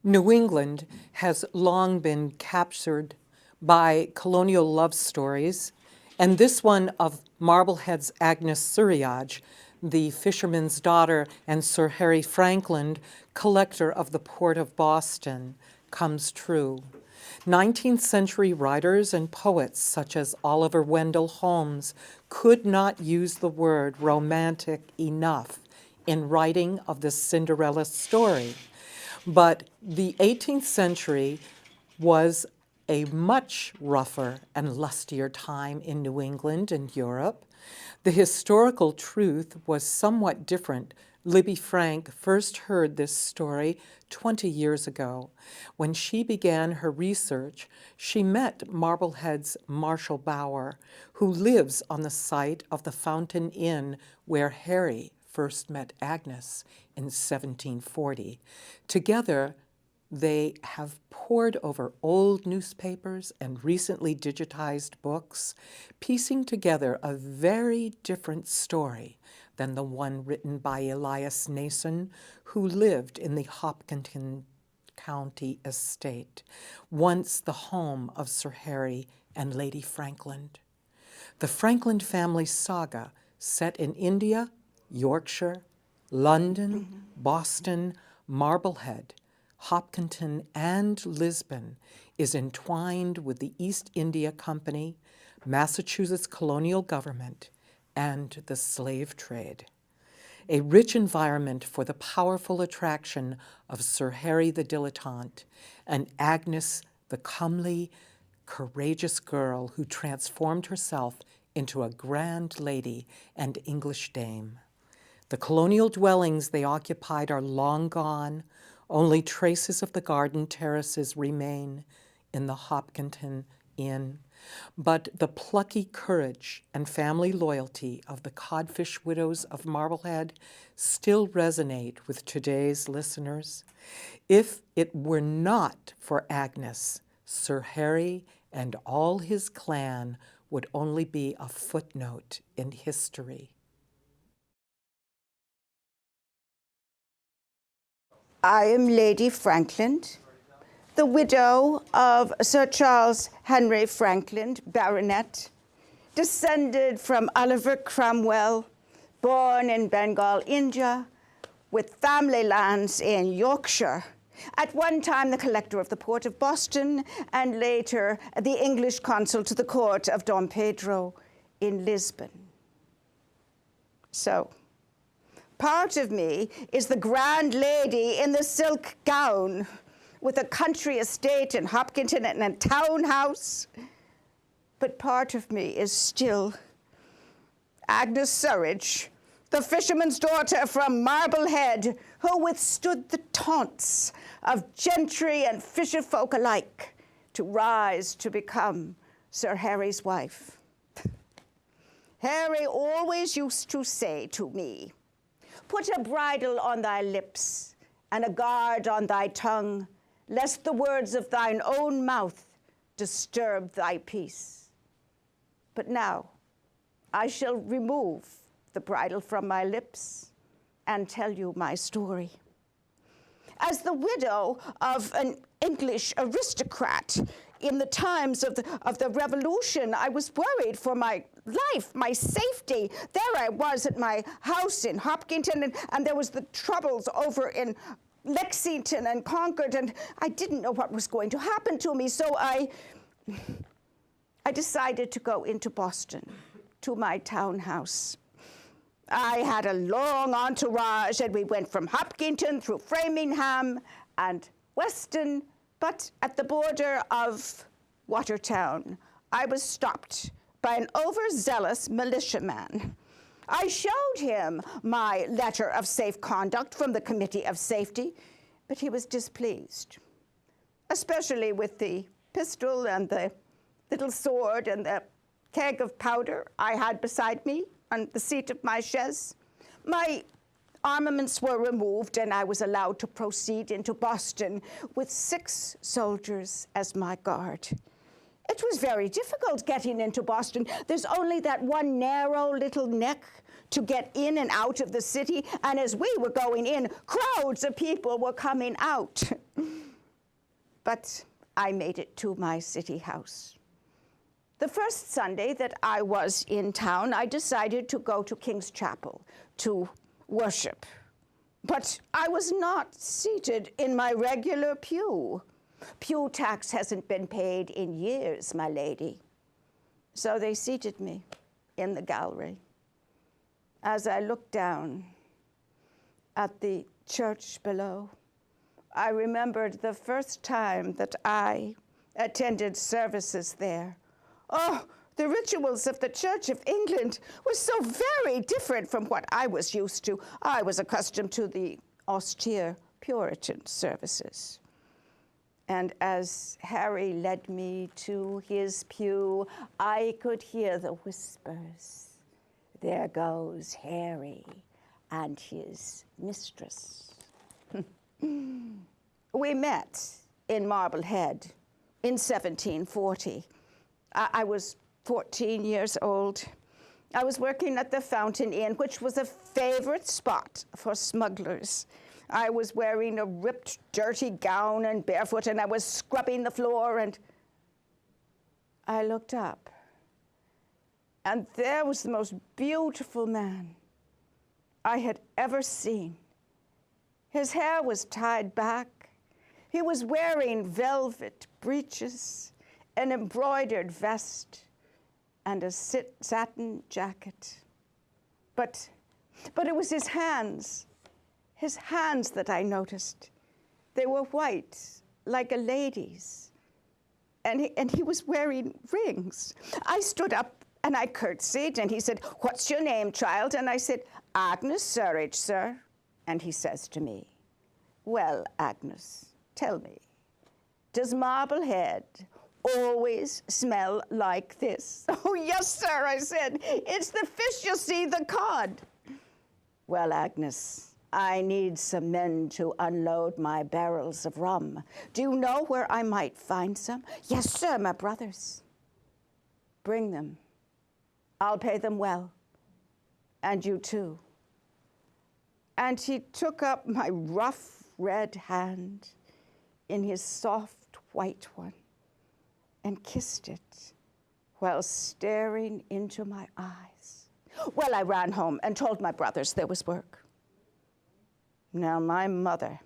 New England has long been captured by colonial love stories, and this one of Marblehead's Agnes Surriage, the fisherman's daughter and Sir Harry Frankland, collector of the port of Boston, comes true. 19th century writers and poets such as Oliver Wendell Holmes could not use the word romantic enough in writing of this Cinderella story. But the 18th century was a much rougher and lustier time in New England and Europe. The historical truth was somewhat different. Libby Franck first heard this story 20 years ago. When she began her research, she met Marblehead's Marshall Bower, who lives on the site of the Fountain Inn where Harry first met Agnes in 1740. Together, they have pored over old newspapers and recently digitized books, piecing together a very different story than the one written by Elias Nason, who lived in the Hopkinton County estate, once the home of Sir Harry and Lady Frankland. The Frankland family saga, set in India, Yorkshire, London, Boston, Marblehead, Hopkinton, and Lisbon, is entwined with the East India Company, Massachusetts colonial government, and the slave trade. A rich environment for the powerful attraction of Sir Harry the dilettante and Agnes the comely, courageous girl who transformed herself into a grand lady and English dame. The colonial dwellings they occupied are long gone. Only traces of the garden terraces remain in the Hopkinton Inn. But the plucky courage and family loyalty of the codfish widows of Marblehead still resonate with today's listeners. If it were not for Agnes, Sir Harry and all his clan would only be a footnote in history. I am Lady Frankland, the widow of Sir Charles Henry Frankland, Baronet, descended from Oliver Cromwell, born in Bengal, India, with family lands in Yorkshire, at one time the collector of the port of Boston, and later the English consul to the court of Dom Pedro in Lisbon. So, part of me is the grand lady in the silk gown with a country estate in Hopkinton and a townhouse. But part of me is still Agnes Surriage, the fisherman's daughter from Marblehead, who withstood the taunts of gentry and fisherfolk alike to rise to become Sir Harry's wife. Harry always used to say to me, "Put a bridle on thy lips and a guard on thy tongue, lest the words of thine own mouth disturb thy peace." But now I shall remove the bridle from my lips and tell you my story. As the widow of an English aristocrat in the times of the Revolution, I was worried for my life, my safety. There I was at my house in Hopkinton, and there was the troubles over in Lexington and Concord, and I didn't know what was going to happen to me, so I decided to go into Boston, to my townhouse. I had a long entourage, and we went from Hopkinton through Framingham and Weston, but at the border of Watertown, I was stopped by an overzealous militiaman. I showed him my letter of safe conduct from the Committee of Safety, but he was displeased, especially with the pistol and the little sword and the keg of powder I had beside me on the seat of my chaise. My armaments were removed, and I was allowed to proceed into Boston with 6 soldiers as my guard. It was very difficult getting into Boston. There's only that one narrow little neck to get in and out of the city, and as we were going in, crowds of people were coming out. but I made it to my city house. The first Sunday that I was in town, I decided to go to King's Chapel to worship. But I was not seated in my regular pew. Pew tax hasn't been paid in years, my lady. So they seated me in the gallery. As I looked down at the church below, I remembered the first time that I attended services there. Oh, the rituals of the Church of England were so very different from what I was used to. I was accustomed to the austere Puritan services. And as Harry led me to his pew, I could hear the whispers. There goes Harry and his mistress. We met in Marblehead in 1740. I was 14 years old. I was working at the Fountain Inn, which was a favorite spot for smugglers. I was wearing a ripped, dirty gown and barefoot, and I was scrubbing the floor, and I looked up, and there was the most beautiful man I had ever seen. His hair was tied back. He was wearing velvet breeches, an embroidered vest, and a satin jacket. But it was his hands that I noticed. They were white, like a lady's, and he was wearing rings. I stood up and I curtsied, and he said, "What's your name, child?" And I said, "Agnes Surridge, sir." And he says to me, "Well, Agnes, tell me, does Marblehead always smell like this?" "Oh, yes, sir," I said. "It's the fish, you see, the cod." "Well, Agnes, I need some men to unload my barrels of rum. Do you know where I might find some?" "Yes, sir, my brothers." "Bring them. I'll pay them well. And you too." And he took up my rough red hand in his soft white one and kissed it while staring into my eyes. Well, I ran home and told my brothers there was work. Now, my mother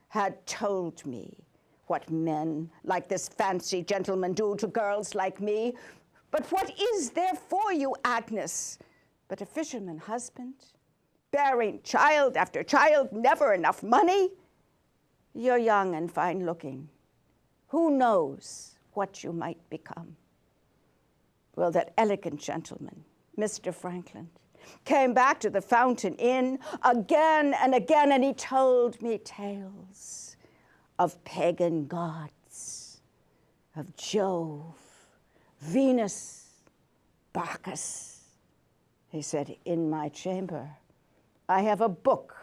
had told me what men like this fancy gentleman do to girls like me. But what is there for you, Agnes, but a fisherman husband, bearing child after child, never enough money? You're young and fine-looking. Who knows what you might become? Well, that elegant gentleman, Mr. Frankland, came back to the Fountain Inn again and again, and he told me tales of pagan gods, of Jove, Venus, Bacchus. He said, "In my chamber, I have a book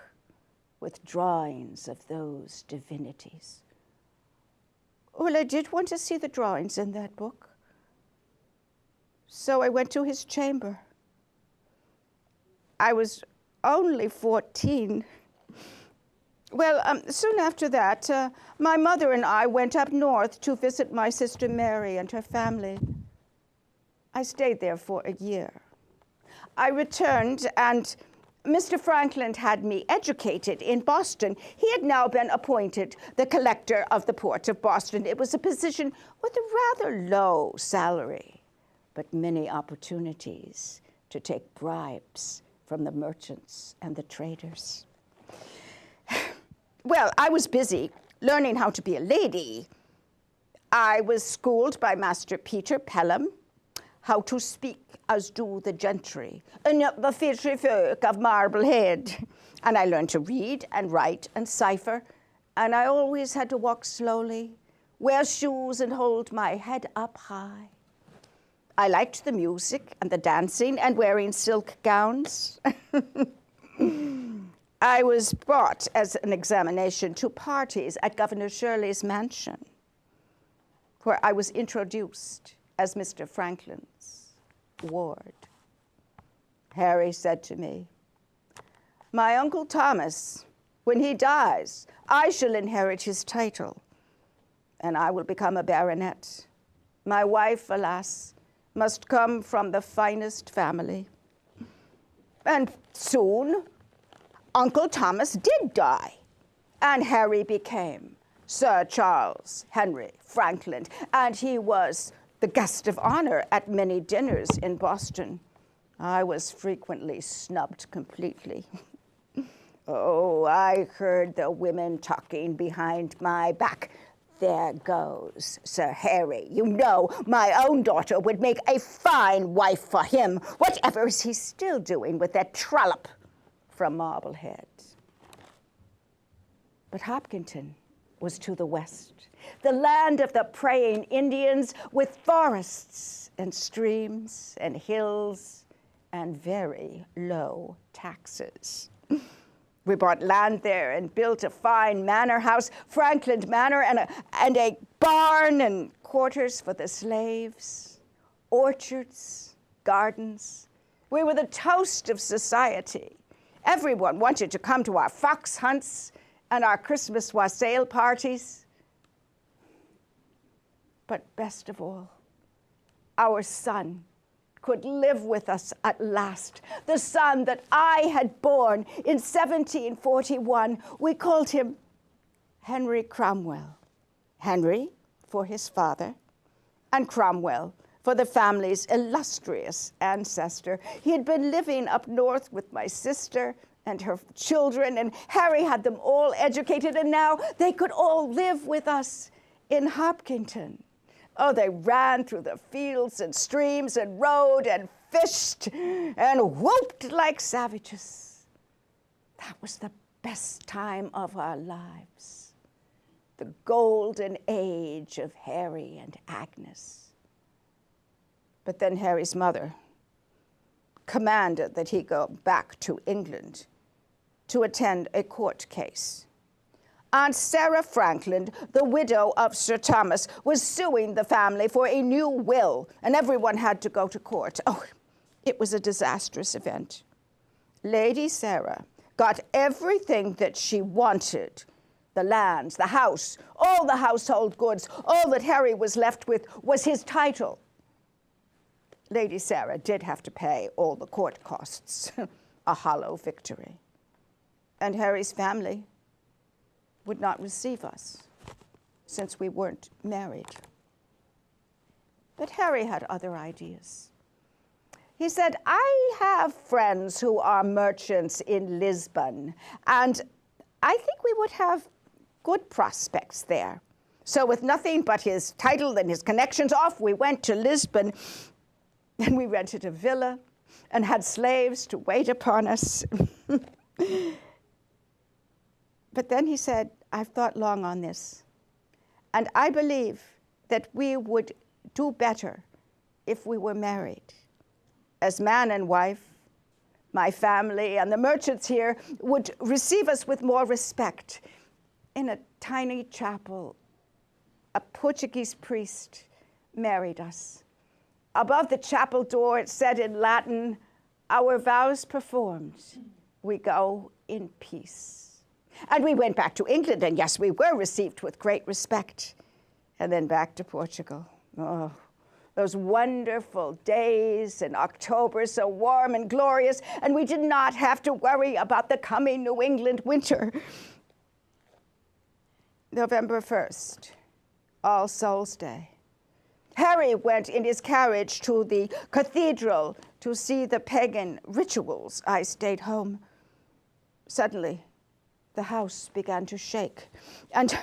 with drawings of those divinities." Well, I did want to see the drawings in that book. So I went to his chamber. I was only 14. Well, soon after that, my mother and I went up north to visit my sister Mary and her family. I stayed there for a year. I returned, and Mr. Frankland had me educated in Boston. He had now been appointed the collector of the Port of Boston. It was a position with a rather low salary, but many opportunities to take bribes from the merchants and the traders. Well, I was busy learning how to be a lady. I was schooled by Master Peter Pelham how to speak as do the gentry, and the fishy folk of Marblehead. And I learned to read and write and cipher, and I always had to walk slowly, wear shoes, and hold my head up high. I liked the music and the dancing and wearing silk gowns. I was brought as an examination to parties at Governor Shirley's mansion, where I was introduced as Mr. Frankland's ward. Harry said to me, "My Uncle Thomas, when he dies, I shall inherit his title, and I will become a baronet. My wife, alas, must come from the finest family. And soon, Uncle Thomas did die, and Harry became Sir Charles Henry Frankland, and he was the guest of honor at many dinners in Boston. I was frequently snubbed completely. Oh, I heard the women talking behind my back. There goes Sir Harry. You know, my own daughter would make a fine wife for him. Whatever is he still doing with that trollop from Marblehead? But Hopkinton was to the west, the land of the praying Indians, with forests and streams and hills and very low taxes. We bought land there and built a fine manor house, Frankland Manor, and a barn and quarters for the slaves, orchards, gardens. We were the toast of society. Everyone wanted to come to our fox hunts and our Christmas wassail parties. But best of all, our son could live with us at last, the son that I had born in 1741. We called him Henry Cromwell. Henry for his father, and Cromwell for the family's illustrious ancestor. He had been living up north with my sister and her children, and Harry had them all educated, and now they could all live with us in Hopkinton. Oh, they ran through the fields and streams and rode and fished and whooped like savages. That was the best time of our lives, the golden age of Harry and Agnes. But then Harry's mother commanded that he go back to England to attend a court case. Aunt Sarah Frankland, the widow of Sir Thomas, was suing the family for a new will, and everyone had to go to court. Oh, it was a disastrous event. Lady Sarah got everything that she wanted: the lands, the house, all the household goods. All that Harry was left with was his title. Lady Sarah did have to pay all the court costs, a hollow victory. And Harry's family would not receive us since we weren't married. But Harry had other ideas. He said, I have friends who are merchants in Lisbon, and I think we would have good prospects there. So with nothing but his title and his connections, off we went to Lisbon, and we rented a villa and had slaves to wait upon us. But then he said, I've thought long on this, and I believe that we would do better if we were married. As man and wife, my family and the merchants here would receive us with more respect. In a tiny chapel, a Portuguese priest married us. Above the chapel door, it said in Latin, "Our vows performed, we go in peace." And we went back to England, and yes, we were received with great respect. And then back to Portugal. Oh, those wonderful days in October, so warm and glorious, and we did not have to worry about the coming New England winter. November 1st, All Souls Day. Harry went in his carriage to the cathedral to see the pagan rituals. I stayed home. Suddenly, the house began to shake, and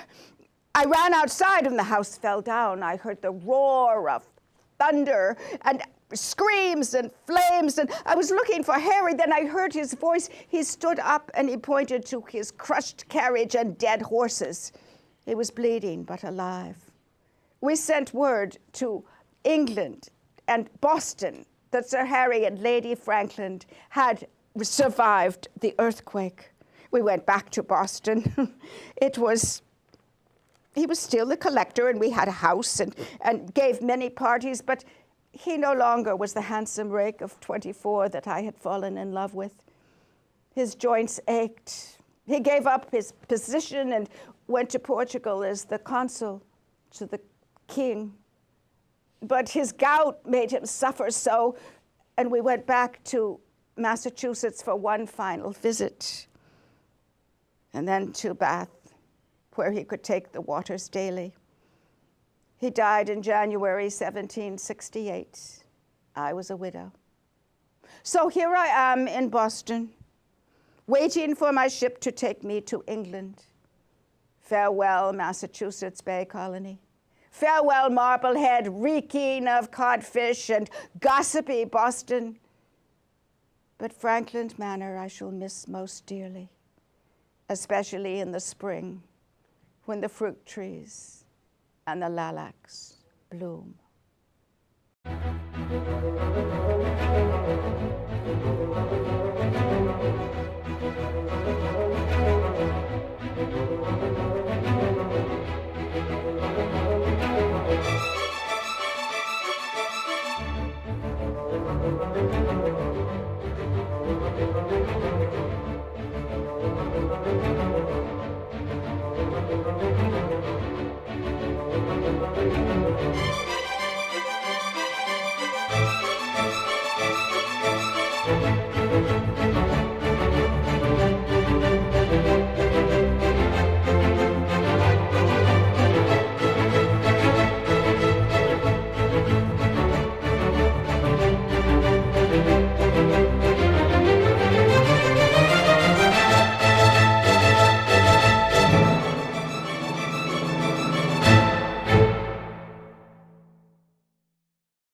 I ran outside and the house fell down. I heard the roar of thunder and screams and flames, and I was looking for Harry. Then I heard his voice. He stood up and he pointed to his crushed carriage and dead horses. He was bleeding but alive. We sent word to England and Boston that Sir Harry and Lady Frankland had survived the earthquake. We went back to Boston. He was still the collector, and we had a house and gave many parties, but he no longer was the handsome rake of 24 that I had fallen in love with. His joints ached. He gave up his position and went to Portugal as the consul to the king. But his gout made him suffer so, and we went back to Massachusetts for one final visit, and then to Bath, where he could take the waters daily. He died in January 1768. I was a widow. So here I am in Boston, waiting for my ship to take me to England. Farewell, Massachusetts Bay Colony. Farewell, Marblehead, reeking of codfish and gossipy Boston. But Frankland Manor I shall miss most dearly, especially in the spring, when the fruit trees and the lilacs bloom.